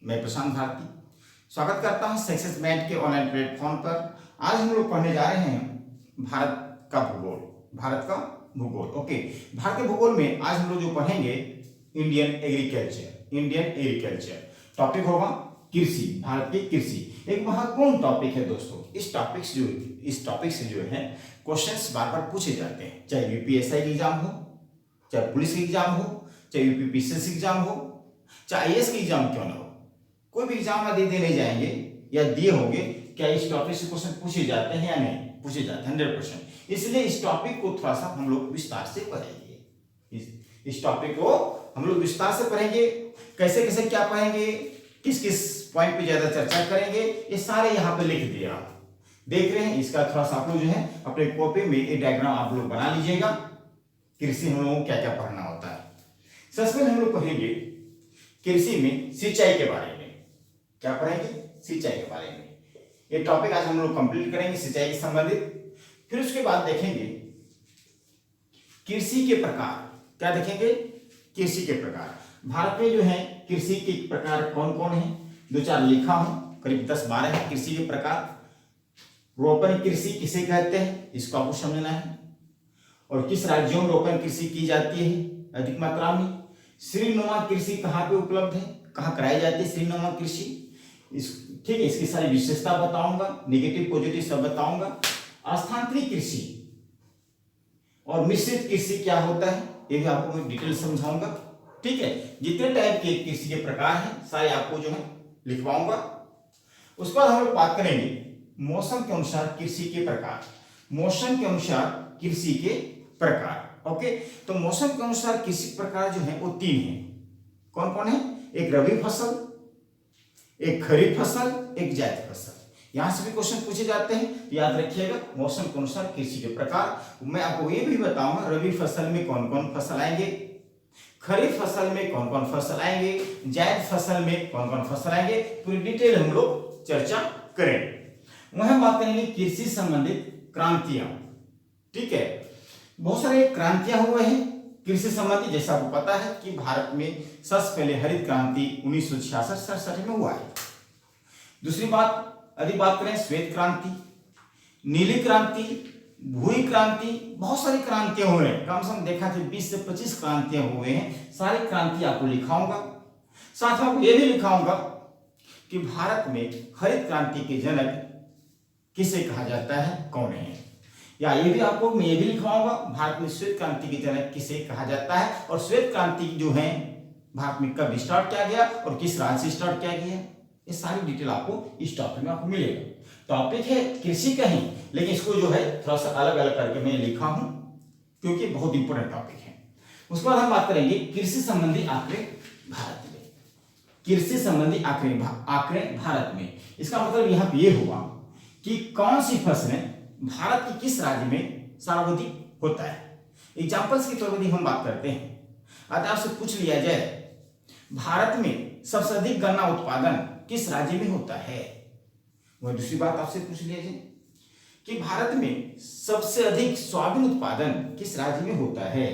मैं प्रशांत भारती स्वागत करता हूं सक्सेस मैट के ऑनलाइन प्लेटफॉर्म पर। आज हम लोग पढ़ने जा रहे हैं भारत का भूगोल। भारत का भूगोल ओके। भारत के भूगोल में आज हम लोग जो पढ़ेंगे इंडियन एग्रीकल्चर टॉपिक होगा कृषि। भारत की कृषि एक महत्वपूर्ण टॉपिक है दोस्तों। इस टॉपिक से जो है क्वेश्चंस बार बार पूछे जाते हैं, चाहे यूपीएसआई की एग्जाम हो, चाहे पुलिस की एग्जाम हो, चाहे यूपीपीसीएस एग्जाम हो, चाहे आईएएस की एग्जाम क्यों ना हो, कोई भी एग्जाम में देने जाएंगे या दिए होंगे, क्या इस टॉपिक से क्वेश्चन पूछे जाते हैं या नहीं पूछे जाते हैं 100%। इसलिए इस टॉपिक को थोड़ा सा हम लोग विस्तार से पढ़ेंगे। इस टॉपिक को हम लोग विस्तार से पढ़ेंगे, कैसे कैसे क्या पढ़ेंगे, किस किस पॉइंट पे ज्यादा चर्चा करेंगे, ये सारे यहाँ पे लिख दिया देख रहे हैं। इसका थोड़ा सा आप लोग जो है अपने कॉपी में ये डायग्राम आप लोग बना लीजिएगा। कृषि हम लोगों को क्या क्या पढ़ना होता है। सबसे पहले हम लोग पढ़ेंगे कृषि में सिंचाई के बारे में। क्या पढ़ेंगे? सिंचाई के बारे में। ये टॉपिक आज हम लोग कंप्लीट करेंगे सिंचाई से संबंधित। फिर उसके बाद देखेंगे कृषि के प्रकार। क्या देखेंगे? कृषि के प्रकार। भारत में जो है कृषि के प्रकार कौन कौन है, दो चार लिखा हूं, करीब 10-12 है कृषि के प्रकार। रोपण कृषि किसे कहते हैं इसको आपको समझना है, और किस राज्यों में रोपण कृषि की जाती है अधिक मात्रा में। श्रीनुमा कृषि कहाँ पे उपलब्ध है, कहाँ कराई जाती है श्रीनुमा कृषि, ठीक है, इसकी सारी विशेषता बताऊंगा, नेगेटिव पॉजिटिव सब बताऊंगा। स्थानांतरित कृषि और मिश्रित कृषि क्या होता है ये भी आपको मैं डिटेल समझाऊंगा। ठीक है, जितने टाइप के कृषि के प्रकार हैं सारे आपको जो है लिखवाऊंगा। उसके बाद हम लोग बात करेंगे मौसम के अनुसार कृषि के प्रकार। मौसम के अनुसार कृषि के प्रकार ओके। तो मौसम के अनुसार कृषि प्रकार जो है वो 3 है। कौन कौन है? एक रबी फसल, एक खरीफ फसल, एक जायद फसल। यहां से भी क्वेश्चन पूछे जाते हैं, याद रखिएगा मौसम के अनुसार कृषि के प्रकार। मैं आपको ये भी बताऊंगा रबी फसल में कौन कौन फसल आएंगे, खरीफ फसल में कौन कौन फसल आएंगे, जायद फसल में कौन कौन फसल आएंगे, पूरी डिटेल हम लोग चर्चा करेंगे। वहां बात करेंगे कृषि संबंधित क्रांतियां। ठीक है, बहुत सारे क्रांतियां हुए हैं कृषि संबंधी। जैसा आपको पता है कि भारत में सबसे पहले हरित क्रांति 1966-67 में हुआ है। दूसरी बात यदि बात करें श्वेत क्रांति, नीली क्रांति, भूरी क्रांति, बहुत सारी क्रांतियां हुए हैं। कम से कम देखा कि 20 से 25 क्रांतियां हुए हैं। सारी क्रांति आपको लिखाऊंगा, साथ में आपको यह भी लिखाऊंगा कि भारत में हरित क्रांति के जनक किसे कहा जाता है, कौन है, या ये भी आपको मैं ये भी लिखवाऊंगा भारत में श्वेत क्रांति के जनक किसे कहा जाता है, और श्वेत क्रांति जो है भारत में कब स्टार्ट किया गया और किस राज्य से स्टार्ट किया गया। ये सारी डिटेल आपको इस टॉपिक में आपको मिलेगा। टॉपिक है कृषि का ही, लेकिन इसको जो है थोड़ा सा अलग अलग करके मैं लिखा हूं क्योंकि बहुत इंपॉर्टेंट टॉपिक है। उसके बाद हम बात करेंगे कृषि संबंधी आंकड़े भारत में। कृषि संबंधी आंकड़े भारत में, इसका मतलब यहाँ पे ये हुआ कि कौन सी फसलें भारत के किस राज्य में सर्वाधिक होता है। एग्जाम्पल्स के तौर पर हम बात करते हैं। अगर आपसे पूछ लिया जाए भारत में सबसे अधिक गन्ना उत्पादन किस राज्य में होता है, वह दूसरी बात आपसे पूछ लिया जाए कि भारत में सबसे अधिक सोयाबीन उत्पादन किस राज्य में होता है,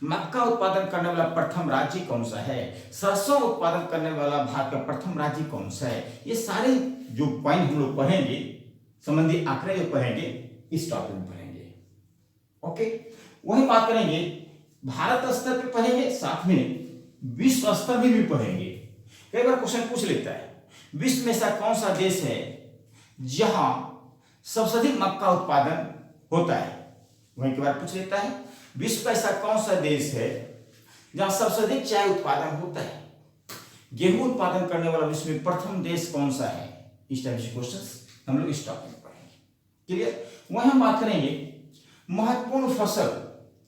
मक्का उत्पादन करने वाला प्रथम राज्य कौन सा है, सरसों उत्पादन करने वाला भारत का प्रथम राज्य कौन सा है। ये सारे जो पॉइंट हम लोग पढ़ेंगे संबंधी आंकड़े जो पढ़ेंगे इस टॉपिक में पढ़ेंगे ओके। वही बात करेंगे भारत स्तर पे पढ़ेंगे, साथ में विश्व स्तर में भी पढ़ेंगे। कई बार क्वेश्चन पूछ लेता है विश्व में ऐसा कौन सा देश है जहां सबसे अधिक मक्का उत्पादन होता है, वहीं के बार पूछ लेता है विश्व का ऐसा कौन सा देश है जहां सबसे अधिक चाय उत्पादन होता है, गेहूं उत्पादन करने वाला विश्व में प्रथम देश कौन सा है। इस टाइप के क्वेश्चंस हम लोग इस टॉपिक में पढ़ेंगे। क्लियर? वहीं हम बात करेंगे महत्वपूर्ण फसल।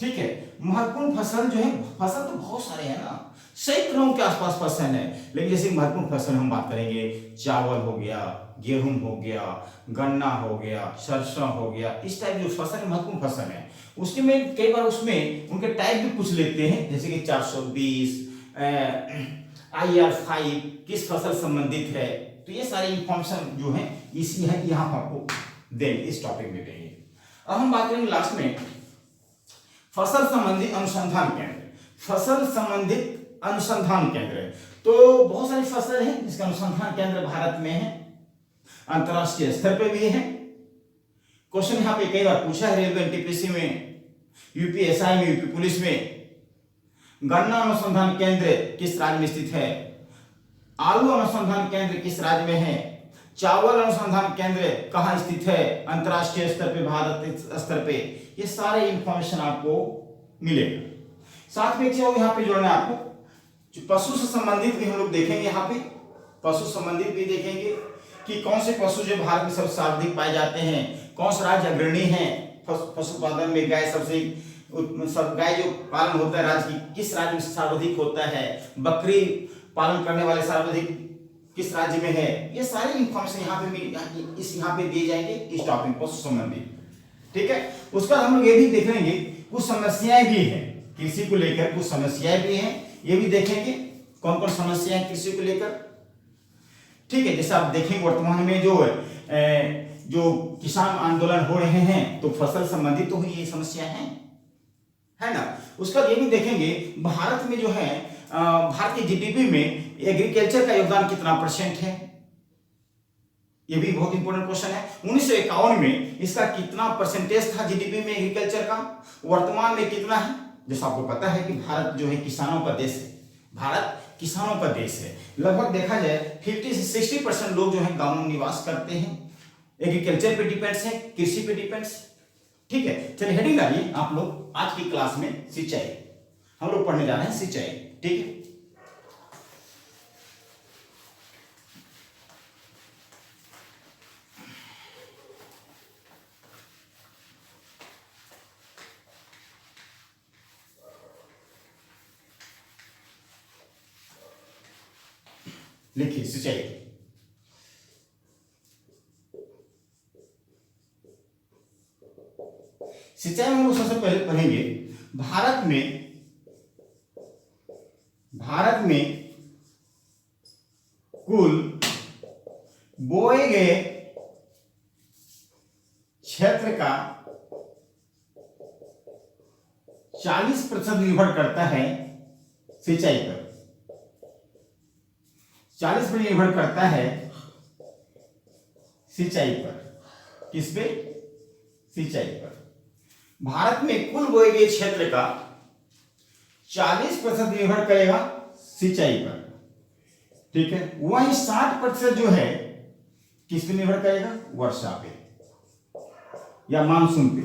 ठीक है, महत्वपूर्ण फसल जो है, फसल तो बहुत सारे हैं ना, सैकड़ों के आसपास फसल है, लेकिन जैसे महत्वपूर्ण फसल हम बात करेंगे चावल हो गया, गेहूं हो गया, गन्ना हो गया, सरसों हो गया, इस टाइप जो फसल महत्वपूर्ण फसल है उसके में कई बार उसमें उनके टाइप भी पूछ लेते हैं, जैसे कि 420 IR 5 किस फसल संबंधित है। तो ये सारी इंफॉर्मेशन जो है इसी है यहाँ पर आपको देंगे, इस टॉपिक में देंगे। अब हम बात करेंगे लास्ट में फसल संबंधी अनुसंधान केंद्र। फसल संबंधित अनुसंधान केंद्र, तो बहुत सारी फसल है जिसका अनुसंधान केंद्र भारत में है, अंतरराष्ट्रीय स्तर पे भी है। क्वेश्चन यहाँ पे कई बार पूछा है रेलवे एनटीपीसी में, यूपीएसआई में, यूपी पुलिस में। गन्ना अनुसंधान केंद्र किस राज्य में स्थित है? आलू अनुसंधान केंद्र किस राज्य में है? चावल अनुसंधान केंद्र कहाँ स्थित है? अंतरराष्ट्रीय स्तर पे, भारत स्तर पे। ये सारे इंफॉर्मेशन आपको मिलेगा। साथ में एक चीज यहाँ पे जोड़ना है आपको, जो पशु से संबंधित भी हम लोग देखेंगे। यहाँ पे पशु संबंधित भी देखेंगे कि कौन से पशु जो भारत में सबसे सर्वाधिक पाए जाते हैं, कौन सा राज्य अग्रणी है पशुपालन में। गाय सबसे गाय जो पालन होता है राज्य की किस राज्य में सर्वाधिक होता है? बकरी पालन करने वाले सर्वाधिक किस राज्य में है? ये सारी इंफॉर्मेशन यहाँ पे दिए जाएंगे इस टॉपिक पशु संबंधी। ठीक है, उसका हम लोग ये भी देख लेंगे, कुछ समस्याएं भी हैं कृषि को लेकर, कुछ समस्याएं भी हैं, ये भी देखेंगे कौन कौन समस्याएं कृषि को लेकर। ठीक है, जैसे आप देखेंगे वर्तमान में जो किसान आंदोलन हो रहे हैं, तो फसल संबंधित तो ये समस्याएं हैं, है ना। उसका ये भी देखेंगे भारत में जो है भारत की जीडीपी में एग्रीकल्चर का योगदान कितना % है, ये भी बहुत इंपॉर्टेंट क्वेश्चन है। 1951 में इसका कितना % था जीडीपी में एग्रीकल्चर का, वर्तमान में कितना है? जैसा आपको पता है कि भारत जो है किसानों का देश है, भारत किसानों का देश है। लगभग देखा जाए 50 से 60% लोग जो है गांव में निवास करते हैं, एग्रीकल्चर पे डिपेंड्स है, कृषि पे डिपेंड्स। ठीक है, चलिए हेडिंग डालिए आप लोग आज की क्लास में सिंचाई, हम लोग पढ़ने जा रहे हैं सिंचाई। ठीक है, लिखिए सिंचाई। सिंचाई में हम लोग सबसे पहले पढ़ेंगे भारत में कुल बोए गए क्षेत्र का 40% निर्भर करता है सिंचाई पर। 40% निर्भर करता है सिंचाई पर। किस पे? सिंचाई पर। भारत में कुल बोए गए क्षेत्र का 40% निर्भर करेगा सिंचाई पर। ठीक है, वहीं 60% जो है किस पे निर्भर करेगा? वर्षा पे या मानसून पे,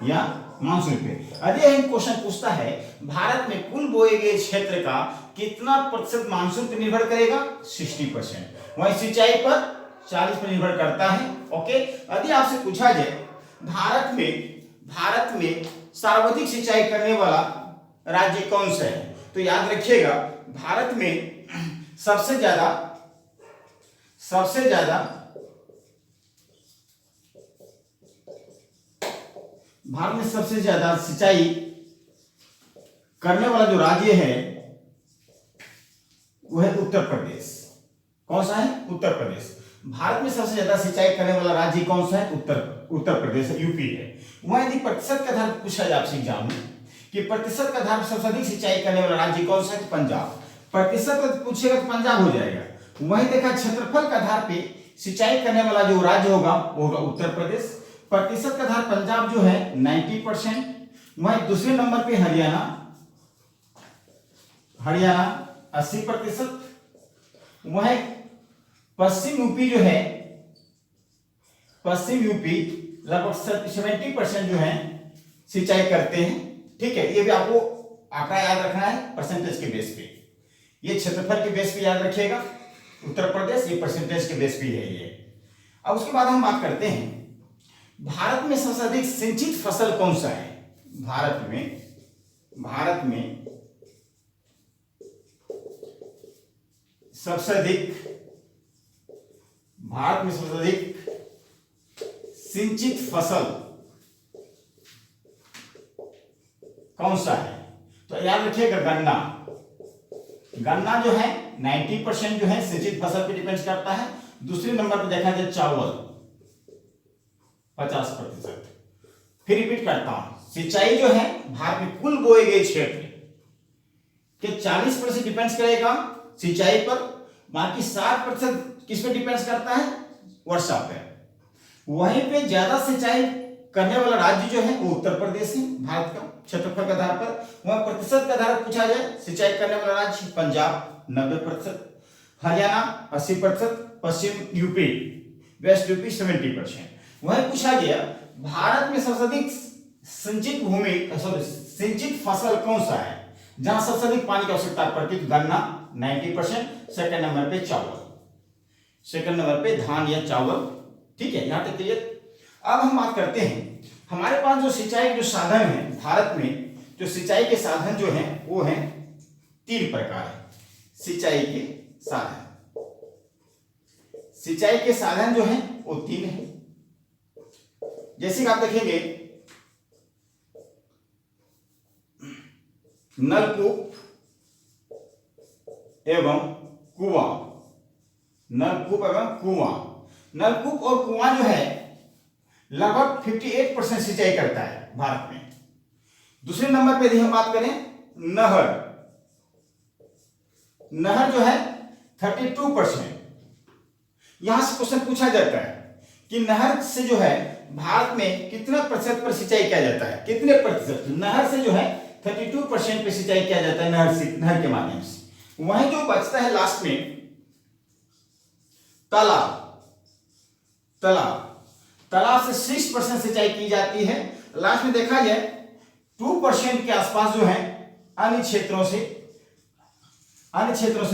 या मानसून पे। अरे क्वेश्चन पूछता है भारत में कुल बोए गए क्षेत्र का कितना % मानसून पे निर्भर करेगा? 60%। वहीं सिंचाई पर 40% निर्भर करता है। ओके, यदि आपसे पूछा जाए भारत में सर्वाधिक सिंचाई करने वाला राज्य कौन सा है, तो याद रखिएगा भारत में सबसे ज्यादा भारत में सबसे ज्यादा सिंचाई करने वाला जो राज्य है वो है उत्तर प्रदेश। कौन सा है? उत्तर प्रदेश। भारत में सबसे ज्यादा सिंचाई करने वाला राज्य कौन सा है? उत्तर प्रदेश है, यूपी है। वहां यदि प्रतिशत के आधार पर पूछा जाए आपसे एग्जाम में कि प्रतिशत के आधार पर सबसे अधिक सिंचाई करने वाला राज्य कौन सा है, तो पंजाब। प्रतिशत पूछेगा तो पंजाब हो जाएगा। वहीं देखा क्षेत्रफल के आधार पे सिंचाई करने वाला जो राज्य होगा वो होगा उत्तर प्रदेश। प्रतिशत के आधार पंजाब जो है 90%। वहीं दूसरे नंबर पे हरियाणा 80%। वहीं पश्चिम यूपी जो है, पश्चिम यूपी लगभग 70% जो है सिंचाई करते हैं। ठीक है, ये भी आपको आंकड़ा याद रखना है परसेंटेज के बेस पे। ये क्षेत्रफल के बेस पे याद रखिएगा उत्तर प्रदेश, ये परसेंटेज के बेस पे है ये। अब उसके बाद हम बात करते हैं भारत में सबसे अधिक सिंचित फसल कौन सा है। भारत में सबसे अधिक सिंचित फसल कौन सा है, तो याद रखिएगा गन्ना जो है 90% जो है सिंचित फसल पे डिपेंड करता है। दूसरे नंबर पे देखा जाए चावल 50%। फिर रिपीट करता हूं, सिंचाई जो है भारत में कुल बोए गए क्षेत्र के 40% डिपेंड करेगा सिंचाई पर, बाकी 60% किस पे डिपेंड करता है, वर्षा पे। वहीं पे ज्यादा सिंचाई करने वाला राज्य जो है वो उत्तर प्रदेश है भारत का क्षेत्रफल के आधार पर। वह प्रतिशत के आधार पर पूछा जाए, सिंचाई करने वाला राज्य पंजाब 90%, हरियाणा 80%, पश्चिम यूपी, वेस्ट यूपी 70%। वहीं पूछा गया भारत में सबसे अधिक सिंचित भूमि सॉरी सिंचित फसल कौन सा है, जहां सबसे अधिक पानी की आवश्यकता पड़ती है। गन्ना 90%, सेकंड नंबर पे चावल, सेकंड नंबर पे धान या चावल। ठीक है, यहां तक क्लियर। अब हम बात करते हैं हमारे पास जो सिंचाई के जो साधन है भारत में, जो सिंचाई के साधन जो हैं वो हैं 3 प्रकार है। सिंचाई के साधन, सिंचाई के साधन जो हैं वो 3 है। जैसे कि आप देखेंगे नलकूप एवं कुआं, नलकूप एवं कुआं। नलकूप और कुआं जो है लगभग 58% सिंचाई करता है भारत में। दूसरे नंबर पे यदि हम बात करें नहर, नहर जो है 32%। यहां से क्वेश्चन पूछा जाता है कि नहर से जो है भारत में कितना प्रतिशत पर सिंचाई किया जाता है, कितने प्रतिशत। नहर से जो है 32% पे सिंचाई किया जाता है, नहर से, नहर के माध्यम से। वहीं जो बचता है लास्ट में तालाब, तालाब, तालाब से 6% सिंचाई की जाती है। लास्ट में देखा जाए 2% के आसपास जो है अन्य क्षेत्रों से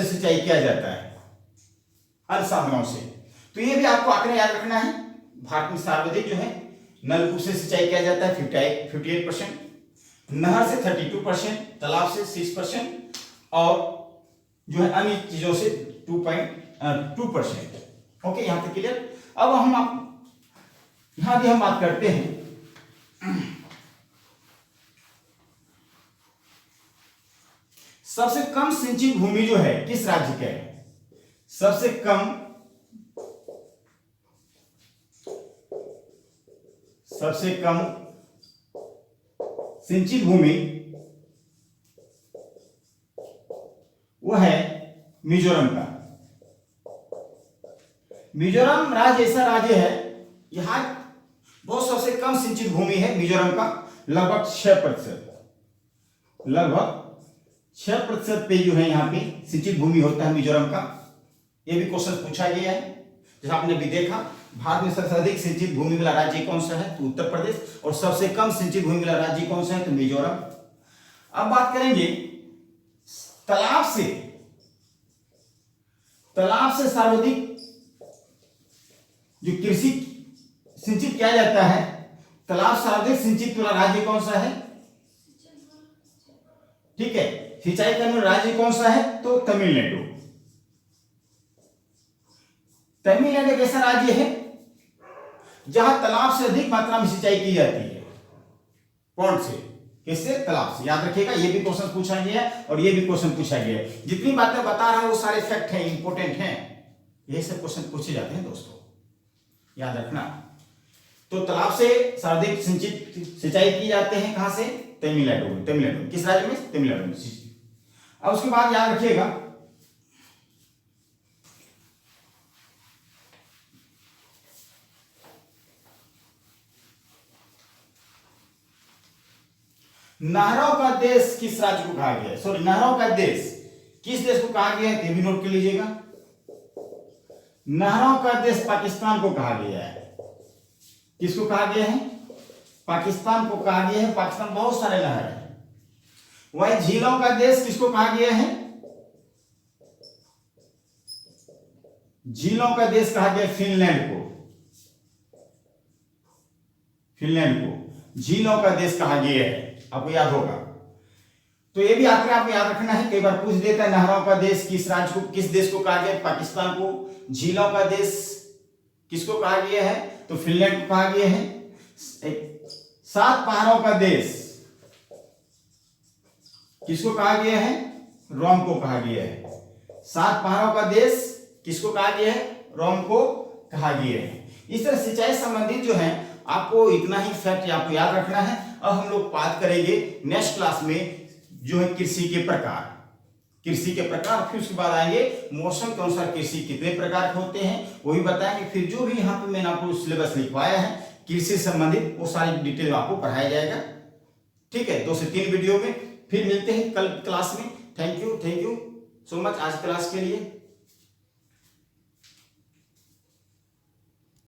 सिंचाई किया जाता है, अन्य साधनों से। तो ये भी आपको आंकड़ा याद रखना है। भारत में सर्वाधिक जो है नलकूप से सिंचाई किया जाता है 58%, नहर से 32%, तालाब से 6% और जो है अन्य चीजों से 2%। ओके, यहां तक क्लियर। अब यहां भी हम बात करते हैं सबसे कम सिंचित भूमि जो है किस राज्य का है। सबसे कम सिंचित भूमि वो है मिजोरम का। मिजोरम राज्य ऐसा राज्य है, यहां बहुत सबसे कम सिंचित भूमि है मिजोरम का, लगभग 6%, लगभग 6% पे जो है यहाँ पे सिंचित भूमि होता है मिजोरम का। ये भी क्वेश्चन पूछा गया है, जैसा आपने भी देखा भारत में सबसे अधिक सिंचित भूमि वाला राज्य कौन सा है, तो उत्तर प्रदेश, और सबसे कम सिंचित भूमि वाला राज्य कौन सा है, तो मिजोरम। अब बात करेंगे तालाब से सर्वाधिक जो कृषि सिंचित किया जाता है, तालाब से सर्वाधिक सिंचित वाला राज्य कौन सा है। ठीक है, सिंचाई करने वाला राज्य कौन सा है, तो तमिलनाडु। तमिलनाडु एक ऐसा राज्य है जहां तालाब से अधिक मात्रा में सिंचाई की जाती है। कौन से, किससे, तालाब से। याद रखिएगा, ये भी क्वेश्चन पूछा गया है और ये भी क्वेश्चन पूछा गया है। जितनी बातें बता रहा हूं वो सारे फैक्ट हैं, इंपॉर्टेंट हैं, यही सब क्वेश्चन पूछे जाते हैं दोस्तों, याद रखना। तो तालाब से सर्वाधिक सिंचाई की जाते हैं कहां से, तमिलनाडु में। तमिलनाडु किस राज्य में, तमिलनाडु में। अब उसके बाद याद रखिएगा नहरों का देश किस राज्य को कहा गया है, सॉरी नहरों का देश किस देश को कहा गया है, ये भी नोट कर लीजिएगा। नहरों का देश पाकिस्तान को कहा गया है। किसको कहा गया है, पाकिस्तान को कहा गया है। पाकिस्तान बहुत सारे नहर है। वही झीलों का देश किसको कहा गया है, झीलों का देश कहा गया फिनलैंड को। फिनलैंड को झीलों का देश कहा गया है, आपको याद होगा। तो ये भी आंकड़ा आपको याद रखना है, कई बार पूछ देता है नहरों का देश किस राज्य को, किस देश को कहा गया, पाकिस्तान को। झीलों का देश किसको कहा गया है, तो फिनलैंड को कहा गया है। 7 पहाड़ों का देश किसको कहा गया है, रोम को कहा गया है। 7 पहाड़ों का देश किसको कहा गया है, रोम को कहा गया है। इस तरह सिंचाई संबंधित जो है आपको इतना ही फैक्ट आपको याद रखना है। अब हम लोग बात करेंगे नेक्स्ट क्लास में जो है कृषि के प्रकार। कृषि के प्रकार, फिर उसके बाद आएंगे मौसम के अनुसार कृषि कितने प्रकार के होते हैं वो भी बताएंगे। फिर जो भी यहाँ पे मैंने आपको सिलेबस लिखवाया है कृषि से संबंधित वो सारी डिटेल आपको पढ़ाया जाएगा। ठीक है, 2 से 3 वीडियो में। फिर मिलते हैं कल क्लास में। थैंक यू सो मच आज क्लास के लिए।